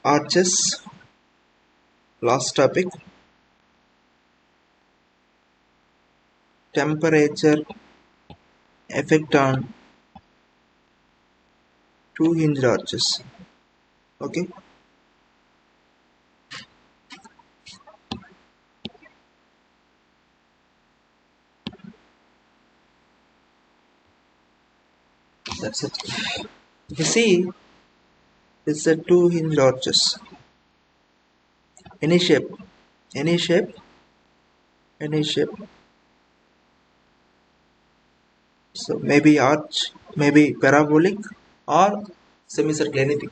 arches. Last topic, temperature effect on two hinged arches. Okay, that's it. If you see, it's a two hinged arches. Any shape, any shape, any shape. So maybe arch, maybe parabolic or semicircular, anything.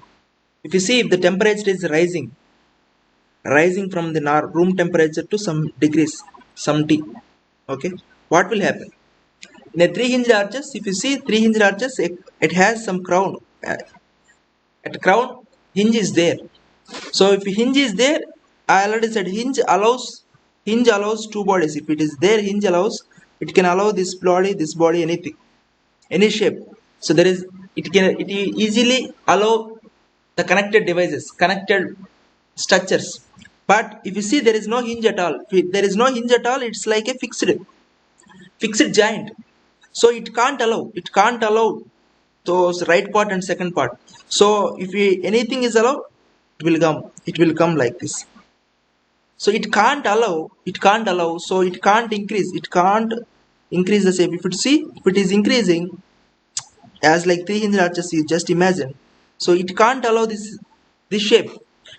If you see, if the temperature is rising from the room temperature to some degrees, some T, okay, what will happen? In a three hinged arches, if you see three hinged arches, it has some crown. At crown, hinge is there. So if hinge is there, I already said hinge allows two bodies. If it is there, hinge allows, it can allow this body, anything, any shape. So it easily allow the connected devices, connected structures. But if you see there is no hinge at all, if there is no hinge at all, it's like a fixed joint. So it can't allow those right part and second part. So if anything is allowed, it will come like this. So it can't allow, so it can't increase the shape. If it is increasing as like three hinge arches, you just imagine. So it can't allow this shape,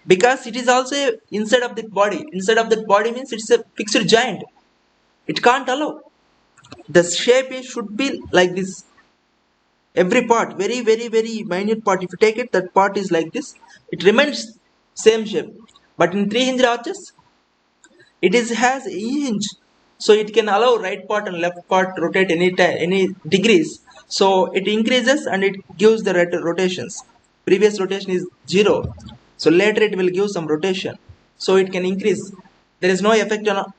because it is also inside of that body means it's a fixed joint. It can't allow. The shape should be like this. Every part, very very very minute part, if you take it, that part is like this. It remains same shape. But in three hinge arches, it has a hinge, so it can allow right part and left part rotate any degrees. So it increases and it gives the rotations. Previous rotation is 0, so later it will give some rotation, so it can increase. There is no effect on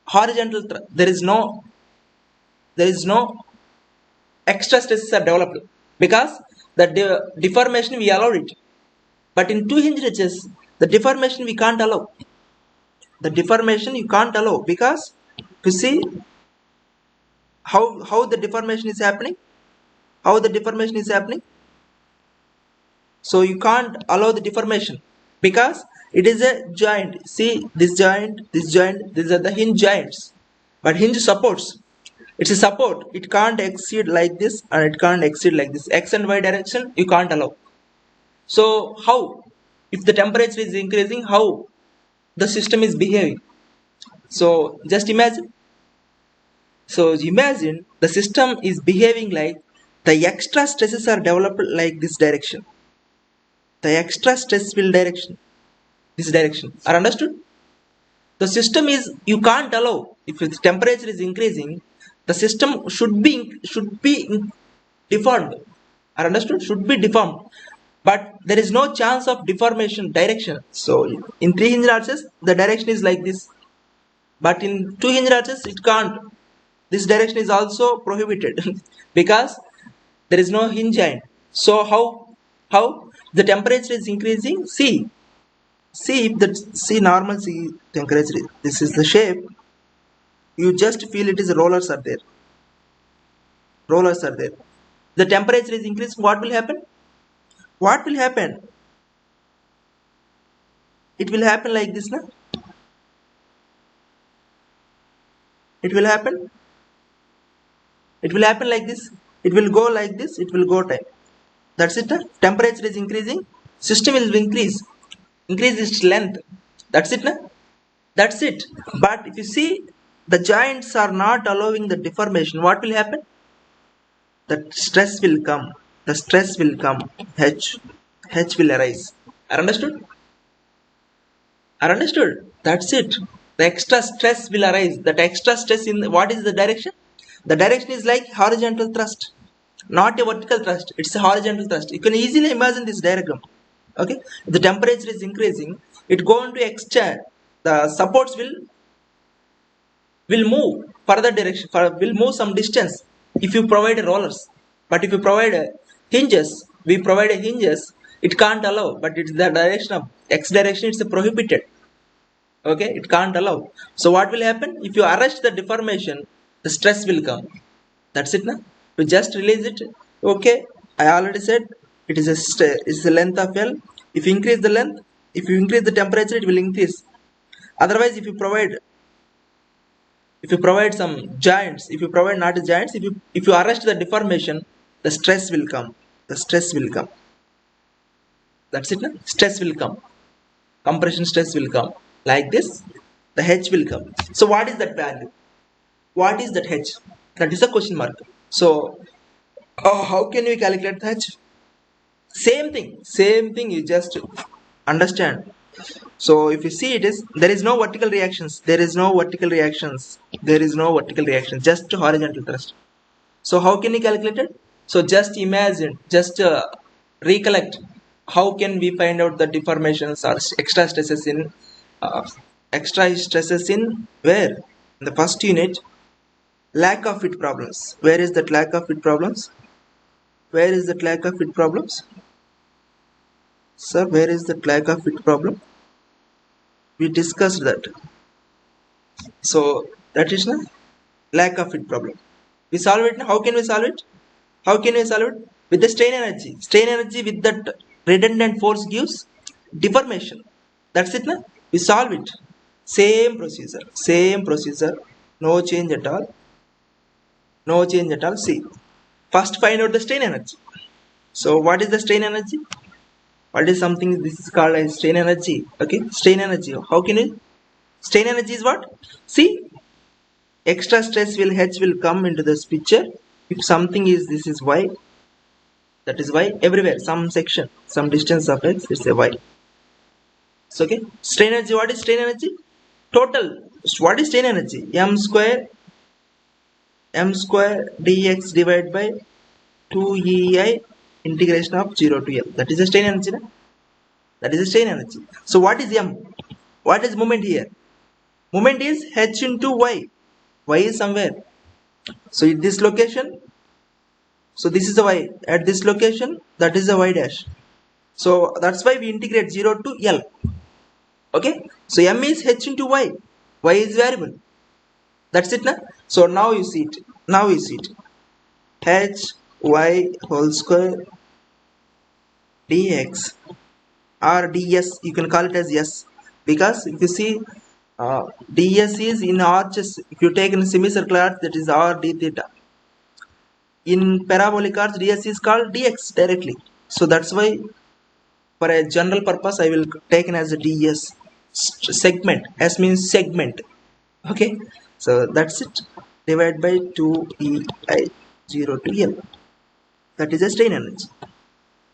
horizontal there is no extra stresses are developed, because the deformation we allowed it. But in two hinge ridges, the deformation we can't allow. The deformation you can't allow, because you see how the deformation is happening. So you can't allow the deformation, because it is a joint. See, this joint, these are the hinge joints. But hinge supports, it's a support. It can't exceed like this and it can't exceed like this. X and Y direction you can't allow. So how, if the temperature is increasing, how the system is behaving? So just imagine. So imagine the system is behaving like the extra stresses are developed like this direction. The extra stress will direction this direction. Are understood? The system is, you can't allow. If the temperature is increasing, the system should be deformed. Are understood? Should be deformed. But there is no chance of deformation direction. So in three hinge arches, the direction is like this. But in two hinge arches, it can't. This direction is also prohibited because there is no hinge joint. So how the temperature is increasing? See normal, see temperature, this is the shape. You just feel it is rollers are there. The temperature is increasing. What will happen? It will happen like this, na? It will happen like this. It will go like this. It will go time. That's it, na? Temperature is increasing, system will increase its length. That's it, na? That's it. But if you see, the joints are not allowing the deformation, what will happen? The stress will come. H will arise. Are understood? That's it. The extra stress will arise. That extra stress, in what is the direction? The direction is like horizontal thrust, not a vertical thrust. It's a horizontal thrust. You can easily imagine this diagram. Okay, if the temperature is increasing, it going to extend. The supports will move further direction, will move some distance if you provide rollers. But if you provide hinges, we provide a hinges, it can't allow, but it's the direction of x direction, it's prohibited. Okay, it can't allow. So what will happen if you arrest the deformation? The stress will come. That's it, na? You just release it. Okay, I already said it is it's the length of L. If you increase the length, if you increase the temperature, it will increase. Otherwise, if you provide some giants, if you provide not giants, if you arrest the deformation, the stress will come. The stress will come. That's it, na? Stress will come. Compression stress will come like this. The H will come. So what is that value? What is that H? That is a question mark. So how can we calculate the H? Same thing, you just understand. So if you see, it is, there is no vertical reactions, just horizontal thrust. So how can we calculate it? So just imagine, just recollect, how can we find out the deformations or extra stresses in uh, where? In the first unit, lack of fit problems. Where is that lack of fit problems? Where is that lack of fit problems? Sir, where is that lack of fit problem? We discussed that. So that is the lack of fit problem. We solve it now. How can we solve it? How can we solve it? With the strain energy. Strain energy with that redundant force gives deformation. That's it, na? We solve it. Same procedure. Same procedure. No change at all. No change at all. See. First find out the strain energy. So what is the strain energy? What is something, this is called as strain energy. Okay. Strain energy. How can we? Strain energy is what? See. Extra stress will H will come into this picture. If something is, this is Y. That is Y everywhere. Some section, some distance of X, it's a Y. So okay. Strain energy. What is strain energy? Total. What is strain energy? M square dx divided by 2EI integration of 0 to L. That is the strain energy. Na? That is the strain energy. So what is M? What is moment here? Moment is H into Y. Y is somewhere. So at this location, so this is the Y. At this location, that is the Y dash. So that's why we integrate 0 to L. Okay. So M is H into Y. Y is variable. That's it, na? So now you see it. Now you see it. H Y whole square dx or ds. You can call it as S, because if you see ds is in arches. If you take in semicircular arch, that is r d theta. In parabolic arch, ds is called dx directly. So that's why, for a general purpose, I will take it as a ds segment. S means segment. Okay. So that's it. Divided by 2EI 0 to L. That is the strain energy.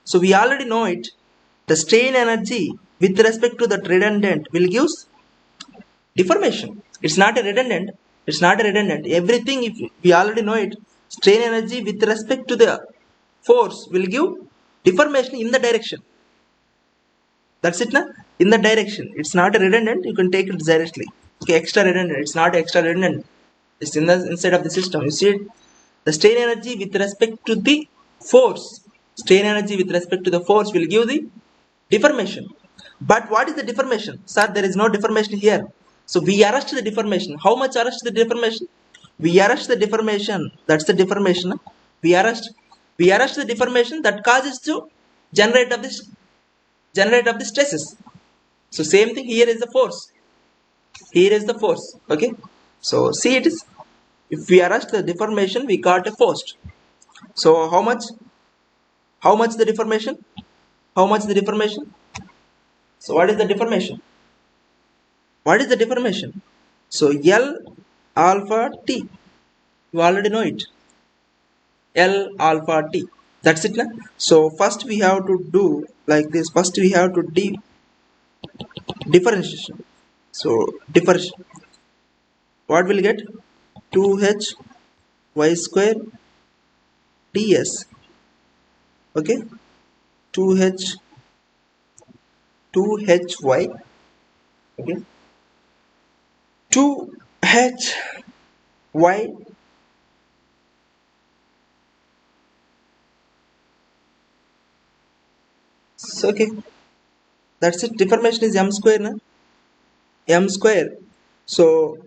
So we already know it. The strain energy with respect to that redundant will give deformation. It's not a redundant. It's not a redundant. Everything, if we already know it, strain energy with respect to the force will give deformation in the direction. That's it, na? In the direction. It's not a redundant. You can take it directly. Okay, extra redundant. It's not extra redundant. It's in the inside of the system. You see it? The strain energy with respect to the force. Strain energy with respect to the force will give the deformation. But what is the deformation? Sir, there is no deformation here. So we arrest the deformation. How much arrest the deformation? We arrest the deformation. That's the deformation. We arrest the deformation that causes to generate of the stresses. So same thing here is the force. Here is the force. Okay. So see, it is, if we arrest the deformation, we got a force. So how much? How much the deformation? How much the deformation? So what is the deformation? What is the deformation? So L alpha T. You already know it. L alpha T. That's it, na? So first we have to do like this. First we have to differentiation. So differentiation. What will get? 2H y square ds. Okay. 2H 2HY. Okay. 2HY okay. That's it. Deformation is m square, na? M square. So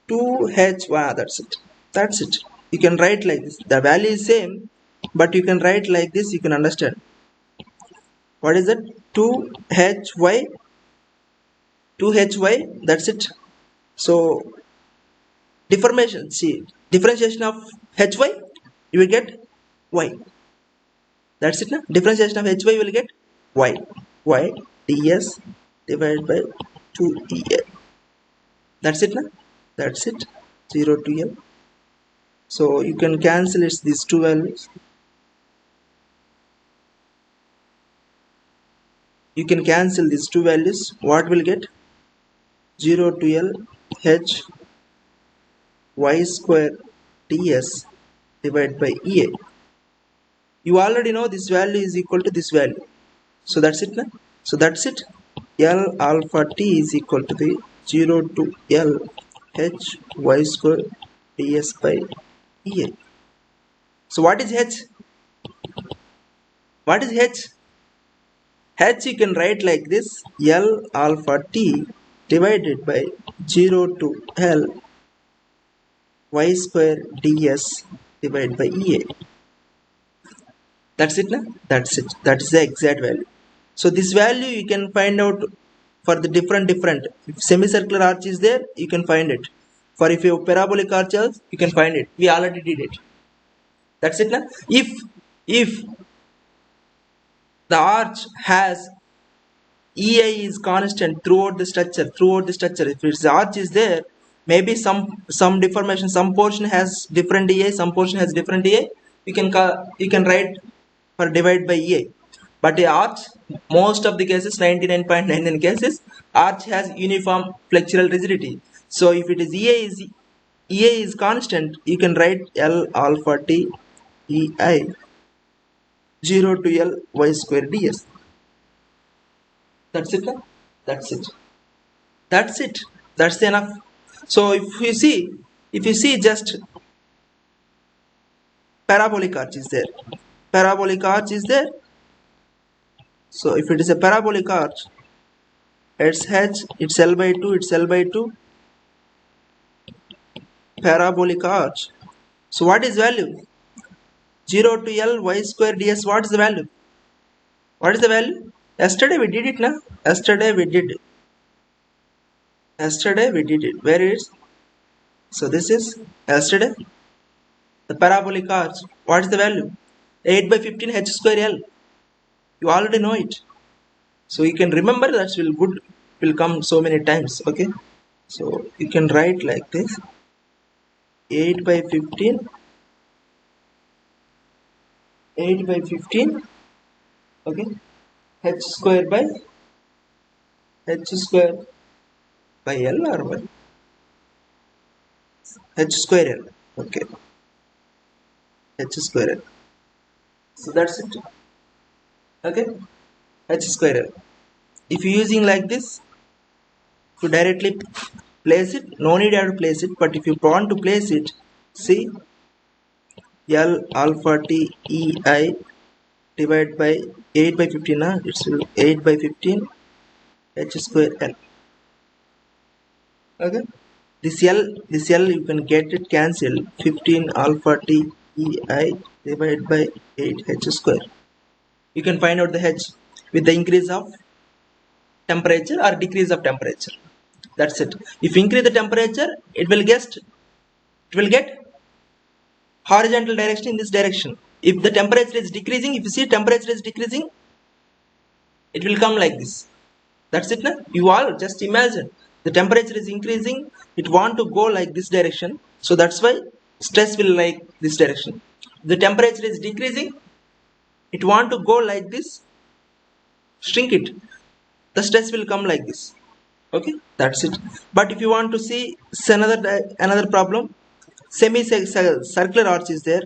2h1. That's it. That's it. You can write like this. The value is same, but you can write like this. You can understand. What is it? 2hy. 2hy. That's it. So deformation. See, differentiation of hy. You will get y. That's it. Na? Differentiation of hy. You will get y. Y ds divided by 2el. That's it. Na? That's it. 0 to l. So you can cancel it, these two values. You can cancel these two values. What will get? 0 to l h y square ds divided by ea. You already know this value is equal to this value. So that's it. Na? So that's it. L alpha t is equal to the 0 to l h y square ds by ea. So what is h? What is h? H you can write like this: L alpha t divided by 0 to L y square ds divided by ea. That's it, na? That's it. That is the exact value. So this value you can find out for the different. If semicircular arch is there, you can find it. For if you have parabolic arches, you can find it. We already did it. That's it, na? If the arch has EI is constant throughout the structure. If its arch is there, maybe some deformation, some portion has different EI, some portion has different EI. You can write for divide by EI. But the arch, most of the cases, 99.99 cases, arch has uniform flexural rigidity. So if it is EI is constant, you can write L alpha T EI 0 to L y square ds. That's it. That's it. That's it. That's enough. So if you see just parabolic arch is there. Parabolic arch is there. So if it is a parabolic arch, it's h, it's L by 2, it's L by 2. Parabolic arch. So what is value? 0 to L y square ds. What is the value? What is the value? Yesterday we did it, na? Yesterday we did it. Yesterday we did it. Where is? So this is yesterday. The parabolic arch. What is the value? 8 by 15 h square L. You already know it. So you can remember that will come so many times. Okay. So you can write like this. 8 by 15. 8 by 15. Okay. H square by L or what? H square L. Okay. H square L. So that's it. Okay. H square L. If you're using like this, to directly place it, no need to place it, but if you want to place it, see L alpha T E I divided by 8 by 15, it's 8 by 15 h square L. Okay, this L you can get it cancelled. 15 alpha T E I divided by 8 h square. You can find out the h with the increase of temperature or decrease of temperature. That's it. If you increase the temperature, it will get horizontal direction in this direction. If the temperature is decreasing, if you see temperature is decreasing, it will come like this. That's it. Na? You all just imagine the temperature is increasing, it want to go like this direction. So that's why stress will like this direction. The temperature is decreasing, it want to go like this, shrink it. The stress will come like this. Okay, that's it. But if you want to see another problem, circular arch is there.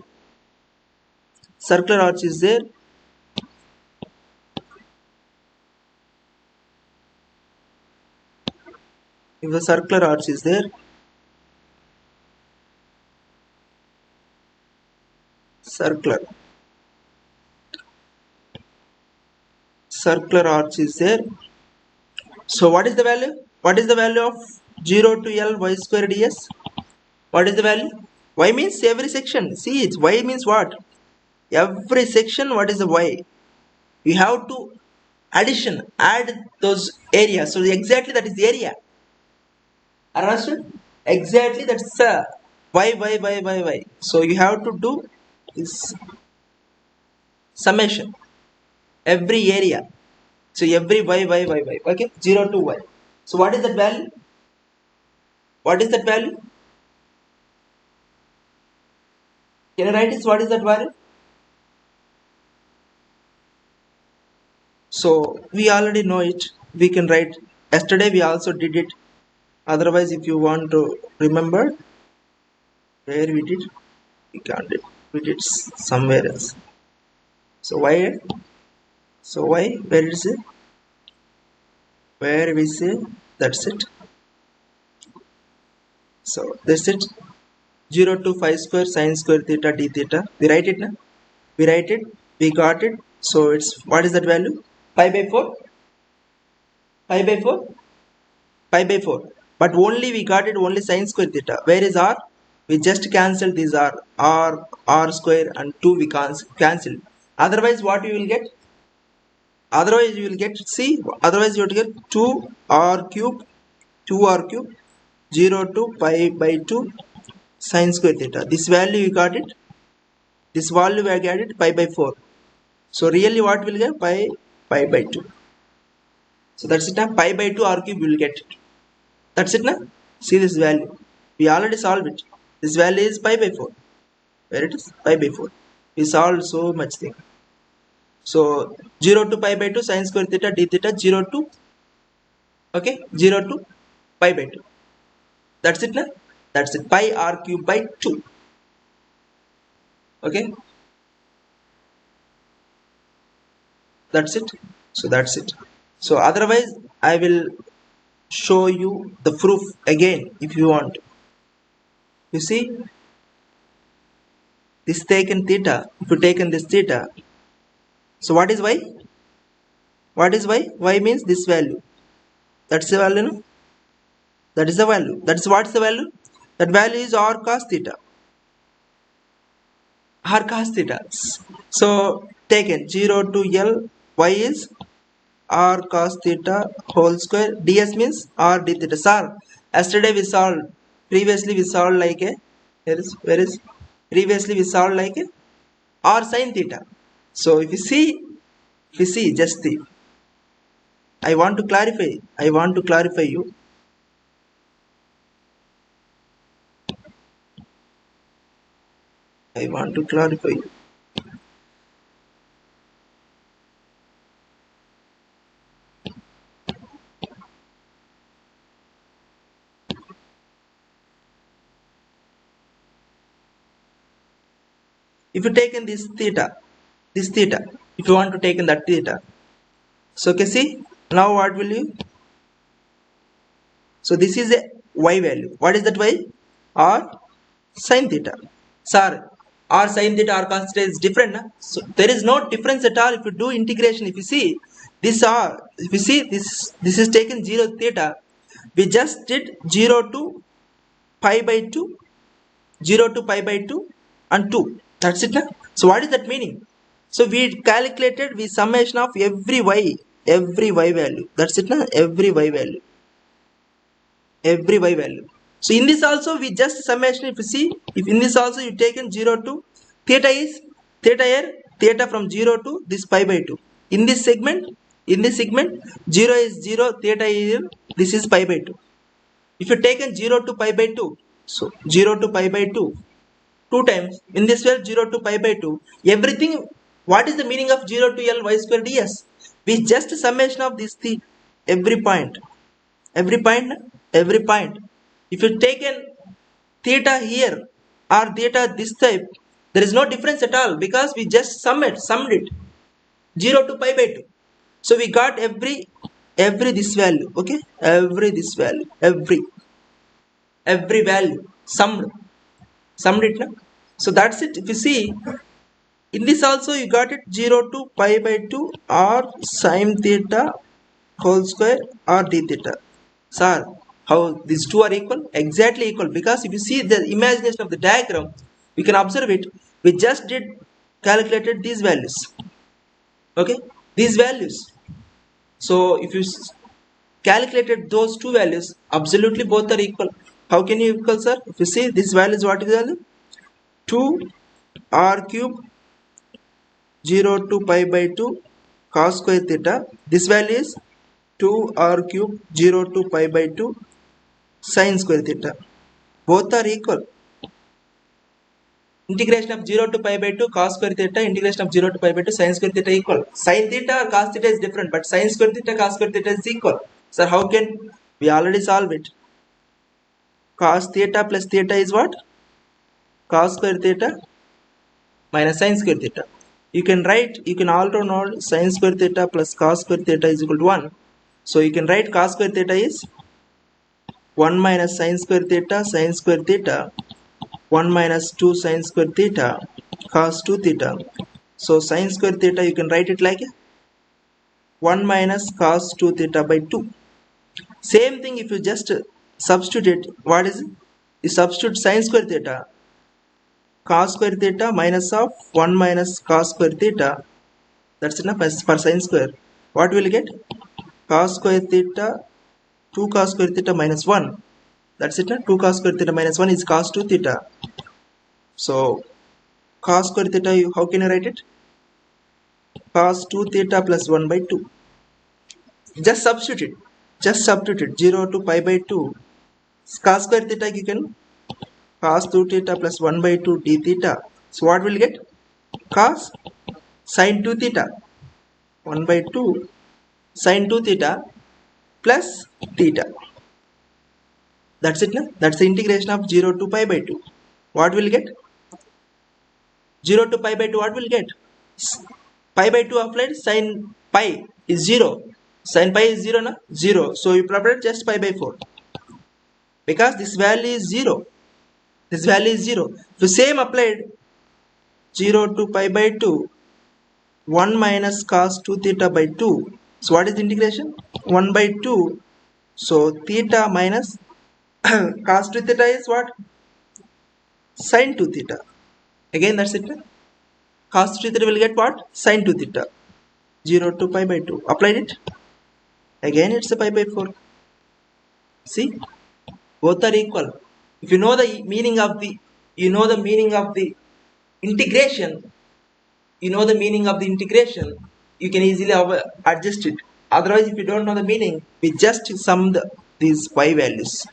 Circular arch is there. If a circular arch is there, circular arch is there. So what is the value? What is the value of 0 to L y square ds? What is the value? Y means every section. See, it's y means what? Every section. What is the y? We have to add those areas. So exactly that is the area. Understood? Exactly that's y. So you have to do this summation every area. So every y. Okay, 0 to y. So what is that value? What is that value? Can you write this? What is that value? So we already know it. We can write. Yesterday we also did it. Otherwise, if you want to remember where we did, we can't do it. We did somewhere else. So why? So why? Where is it? Where we say that's it. So that's it. 0 to 5 square sine square theta d theta. We write it now. We write it. We got it. So it's what is that value? Pi by 4. Pi by 4. Pi by 4. But only we got it only sine square theta. Where is r? We just cancel these r square and 2 we cancel. Otherwise what you will get? Otherwise you will get otherwise you will get 2r cube 0 to pi by 2 sine square theta. This value you got it. This value we got it pi by 4. So really what will get? Pi by 2. So that's it now. Pi by 2 r cube will get it. That's it now. See this value. We already solved it. This value is pi by 4. Where it is? Pi by 4. We solved so much thing. So 0 to pi by 2 sine square theta d theta 0 to 0 to pi by 2. That's it now. That's it. Pi r cube by 2. Okay. That's it. So that's it. So otherwise I will show you the proof again if you want. You see this taken theta. If you taken this theta, so what is y? What is y? Y means this value. That's the value, no? That is the value. That's what's the value? That value is r cos theta. R cos theta. So taken 0 to L, y is r cos theta whole square. ds means r d theta. Sir, yesterday we solved. Previously we solved like a previously we solved like a r sin theta. So if you see just the I want to clarify you. I want to clarify you. If you take in this theta, if you want to take in that theta, so okay, see now what will you? So this is a y value. What is that y? R sin theta. Sir, r sin theta r cos theta is different, na? So there is no difference at all if you do integration. If you see this r, if you see this is taken 0 theta, we just did 0 to pi by 2, 0 to pi by 2 and 2. That's it, na? So what is that meaning? So we calculated we summation of every y value. That's it, na? Every y value. So in this also we just summation. If you see, if in this also you taken 0 to theta is theta here, theta from 0 to this pi by 2. In this segment 0 is 0, theta is here, this is pi by 2. If you taken 0 to pi by 2, so 0 to pi by 2 2 times. In this way 0 to pi by 2, everything. What is the meaning of 0 to L y square ds? We just summation of this thing every point. If you taken theta here or theta this type, there is no difference at all because we just summed it 0 to pi by 2. So we got every this value. Okay, every this value, every value summed it now. So that's it. If you see In this also you got it 0 to pi by 2 or sine theta whole square or d theta. Sir, how these two are equal? Exactly equal, because if you see the imagination of the diagram, we can observe it. We just did calculated these values. Okay, these values. So if you calculated those two values, absolutely both are equal. How can you equal, sir? If you see this value is what is the value? 2 r cube 0 to pi by 2 cos square theta. This value is 2 r cube 0 to pi by 2 sin square theta. Both are equal. Integration of 0 to pi by 2 cos square theta, integration of 0 to pi by 2 sin square theta equal. Sin theta or cos theta is different, but sin square theta cos square theta is equal. So how can we already solve it? Cos theta plus theta is what? Cos square theta minus sin square theta. You can write, you can also know sin square theta plus cos square theta is equal to 1. So you can write cos square theta is 1 minus sin square theta 1 minus 2 sin square theta cos 2 theta. So sin square theta you can write it like 1 minus cos 2 theta by 2. Same thing if you just substitute, what is it? You substitute sin square theta cos square theta minus of 1 minus cos square theta, that's enough as for sin square. What will you get? Cos square theta 2 cos square theta minus 1, that's it. 2 cos square theta minus 1 is cos 2 theta. So cos square theta, how can you write it? Cos 2 theta plus 1 by 2. Just substitute it 0 to pi by 2 cos square theta, you can cos 2 theta plus 1 by 2 d theta. So what will get? Cos sin 2 theta 1 by 2 sin 2 theta plus theta. That's it. That's the integration of 0 to pi by 2. What will get? 0 to pi by 2, what will get? Pi by 2 applied, sin pi is 0. Sin pi is 0, na? 0. So you applied just pi by 4. Because this value is 0. This value is 0. So same applied 0 to pi by 2, 1 minus cos 2 theta by 2. So what is the integration? 1 by 2. So theta minus cos 2 theta is what? Sin 2 theta. Again that's it. Cos 2 theta will get what? Sin 2 theta. 0 to pi by 2. Applied it. Again it's a pi by 4. See? Both are equal. If you know the meaning of the integration, you can easily adjust it. Otherwise, if you don't know the meaning, we just sum these y values.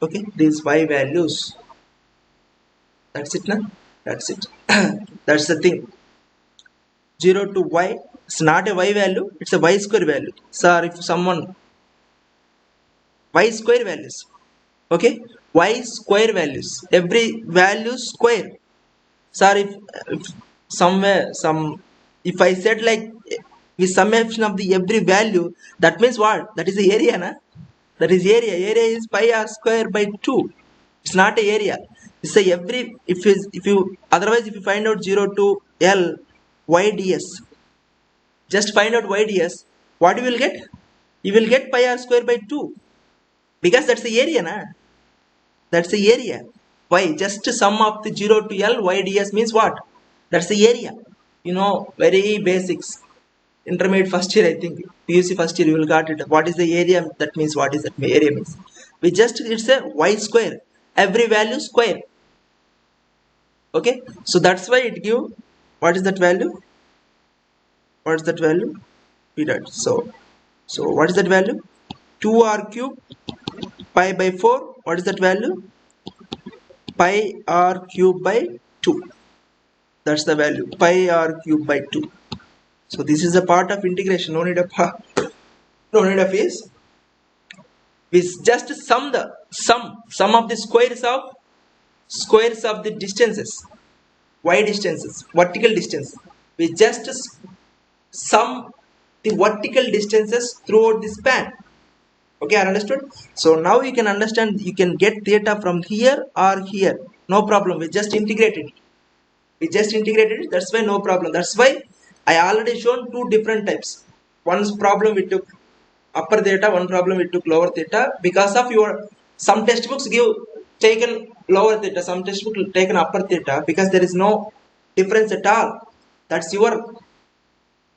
Okay, these y values. That's it, na? That's it. That's the thing. 0 to y, it's not a y value, it's a y square value. Sir, if someone y square values, okay, y square values, every value square. Sir, if somewhere if I said like with summation of the every value, that means what? That is the area, na? That is area. Area is pi r square by 2. It's not a area. It's a every, if you otherwise if you find out 0 to l y ds, just find out y ds, what you will get? You will get pi r square by 2, because that's the area, na? That's the area. Why? Just sum of the 0 to l y ds means what? That's the area. You know, very basics. Intermediate first year, I think PUC first year you will got it. What is the area? That means what is that area means? We just, it's a y square. Every value square. Okay, so that's why it give, what is that value? What is that value? P dot. So what is that value? 2r cube pi by 4. What is that value? Pi r cube by 2. That's the value, pi r cube by 2. So this is a part of integration. No need of is. We just sum of the squares of the distances, y distances, vertical distance. We just sum the vertical distances throughout the span. Okay, I understood. So now you can understand, you can get theta from here or here, no problem. We just integrated it. We just integrated it, that's why no problem. That's why I already shown two different types. One problem we took upper theta, one problem we took lower theta. Because of your some textbooks give taken lower theta, some textbook taken upper theta, because there is no difference at all. That's your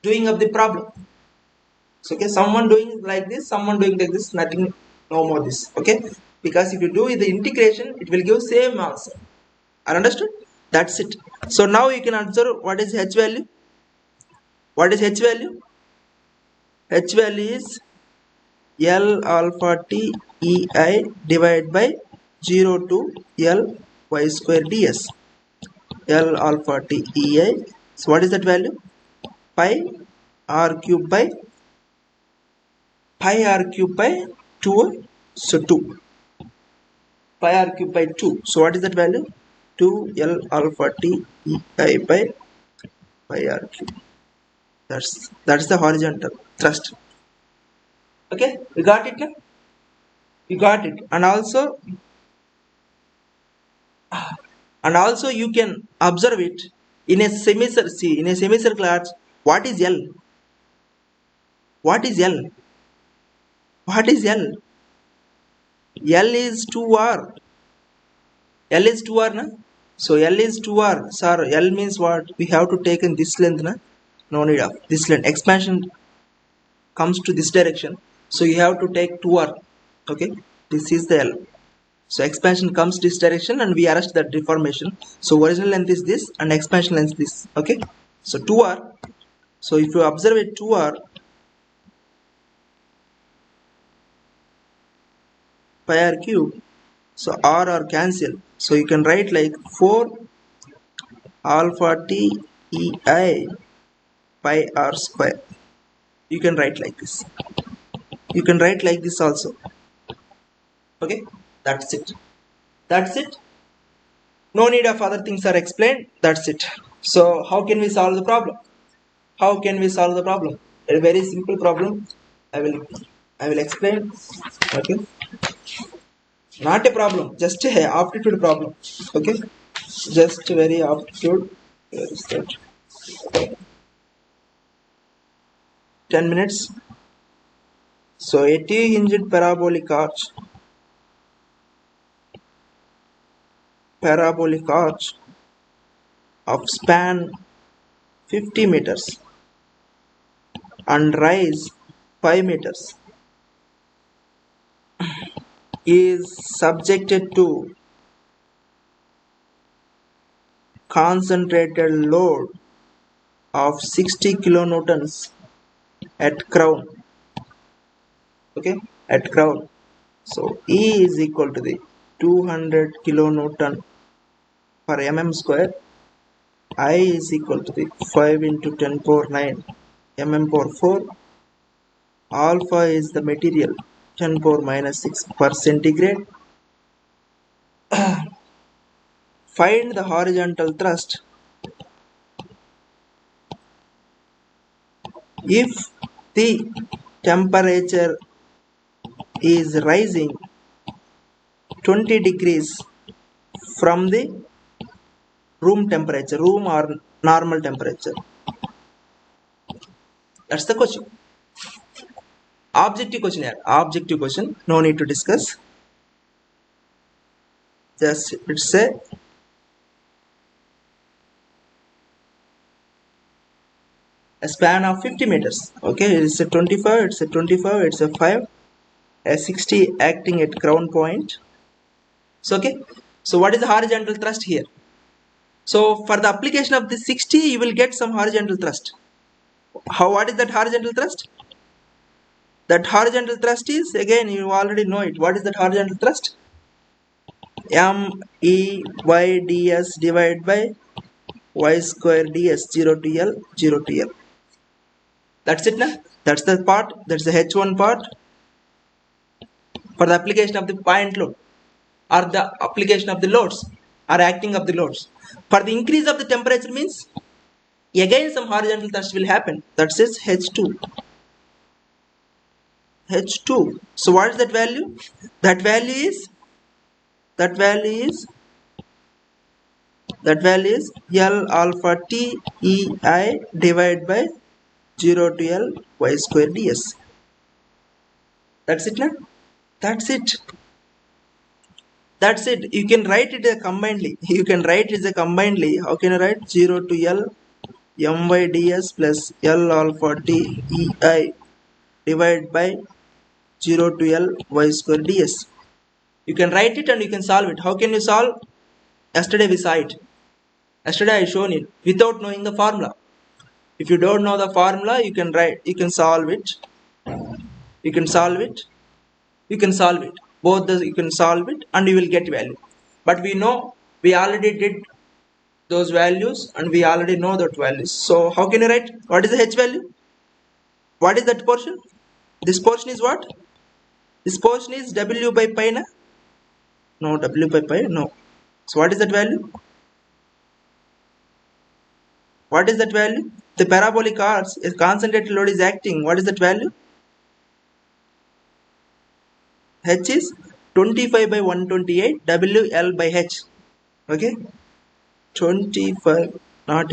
doing of the problem. So okay, someone doing like this, someone doing like this, nothing, no more this. Okay, because if you do the integration, it will give same answer. Are understood? That's it. So now you can observe what is h value. What is h value? H value is L alpha t ei divided by 0 to L y square ds. L alpha t ei. So what is that value? Pi r cube by 2. So 2. Pi r cube by 2. So what is that value? 2 L alpha t ei by pi r cube. That's the horizontal thrust. Okay, we got it now? You got it. And also you can observe it in a semicircle. See, in a semicircle arch, what is L? What is L? What is L? L is 2r. L is 2r, na? So L is 2r. Sir, L means what? We have to take in this length, na? No need of this length. Expansion comes to this direction. So you have to take 2r. Okay, this is the L. So expansion comes this direction and we arrest that deformation. So original length is this and expansion length is this. Okay, so 2r. So if you observe it 2r, pi r cube, so r cancel. So you can write like 4 alpha t ei pi r square. You can write like this. You can write like this also. Okay, that's it. That's it. No need of other things are explained. That's it. So how can we solve the problem? How can we solve the problem? A very simple problem. I will explain. Okay, not a problem, just a aptitude problem. Okay, just very aptitude. Where is that? 10 minutes. So a T-hinged parabolic arch of span 50 meters and rise 5 meters is subjected to concentrated load of 60 kilonewtons at crown. Okay, at crown. So E is equal to the 200 kilonewton per mm square. I is equal to the 5 into 10 power 9 mm power 4. Alpha is the material 10 power minus 6 per centigrade. Find the horizontal thrust if the temperature is rising 20 degrees from the room temperature, room or normal temperature. That's the question. Objective question here. Objective question. No need to discuss. Just it's a span of 50 meters. Okay, it's a 25, it's a 25, it's a 5, a 60 acting at crown point. So okay, so what is the horizontal thrust here? So for the application of the 60, you will get some horizontal thrust. What is that horizontal thrust? That horizontal thrust is, again, you already know it. What is that horizontal thrust? M E y ds divided by y square ds, 0 to L, 0 to L. That's it now. That's the part. That's the H1 part for the application of the point load or the application of the loads or acting of the loads. For the increase of the temperature means again some horizontal thrust will happen. That says H2. H2. So what is that value? That value is That value is L alpha T E I divided by 0 to L y square ds. That's it now. That's it. That's it. You can write it as combinedly. You can write it as a combinedly. How can you write 0 to L my ds plus L alpha T E I divided by 0 to L y square ds. You can write it and you can solve it. How can you solve? Yesterday we saw it. Yesterday I shown it without knowing the formula. If you don't know the formula, you can write. You can solve it. You can solve it. You can solve it. Both you can solve it and you will get value. But we know we already did those values and we already know that values. So how can you write? What is the h value? What is that portion? This portion is what? This portion is w by pi na? No, w by pi, no. So what is that value? What is that value? The parabolic arch, a concentrated load is acting. What is that value? H is 25 by 128 WL by H. Okay? 25, not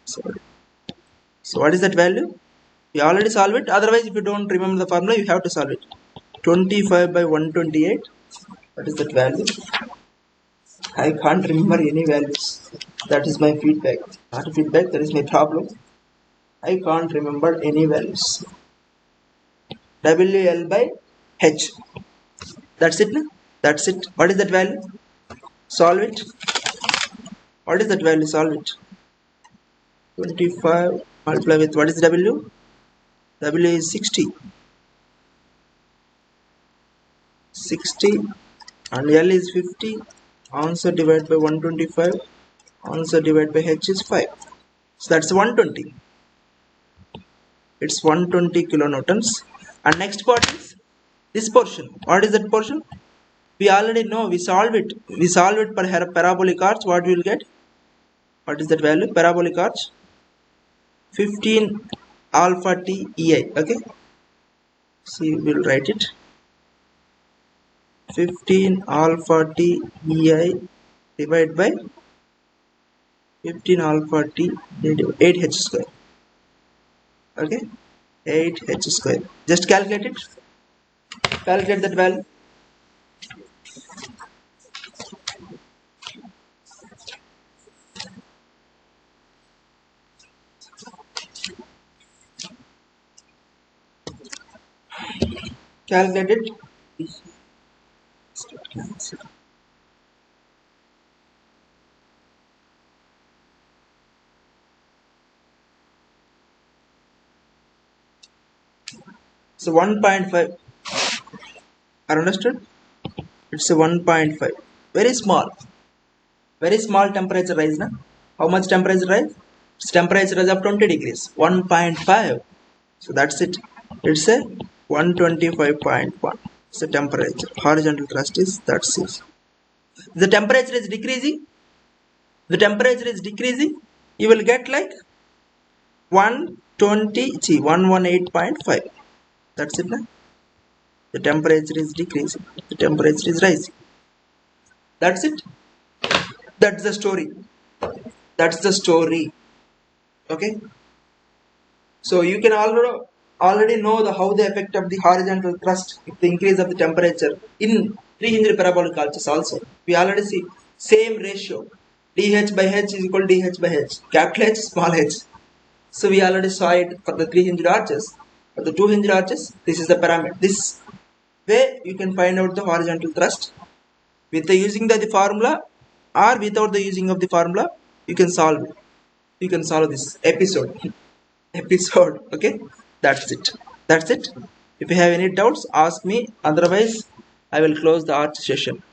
sorry. So what is that value? You already solve it. Otherwise, if you don't remember the formula, you have to solve it. 25 by 128. What is that value? I can't remember any values. That is my feedback. Not feedback, that is my problem. I can't remember any values. WL by H. That's it. No? That's it. What is that value? Solve it. What is that value? Solve it. 25 multiply with what is W? W is 60. 60 and L is 50. Answer divided by 125. Answer divided by H is 5. So that's 120. It's 120 kilonewtons. And next part is this portion. What is that portion? We already know. We solve it. We solve it per parabolic arch. What we will get? What is that value? Parabolic arch 15 alpha T EI. Okay. So we will write it. 15 alpha T EI divided by 15 alpha T 8H square. Okay. 8H square. Just calculate it. Calculate that value. Calculate it. So 1.5. Are understood? It's a 1.5. Very small. Very small temperature rise. Na? How much temperature rise? It's temperature rise of 20 degrees. 1.5. So that's it. It's a 125.1. It's the temperature. Horizontal thrust is that's it. The temperature is decreasing. The temperature is decreasing. You will get like 118.5. That's it. Na? The temperature is decreasing. The temperature is rising. That's it. That's the story. That's the story. Okay. So you can already know how the effect of the horizontal thrust if the increase of the temperature in 300 parabolic arches also. We already see same ratio. dH by H is equal to dH by H. Capital H, small h. So we already saw it for the 300 arches. For the 200 arches, this is the parameter. This way you can find out the horizontal thrust with the using the formula or without the using of the formula. You can solve it. You can solve this episode. Okay, that's it. If you have any doubts, ask me. Otherwise, I will close the art session.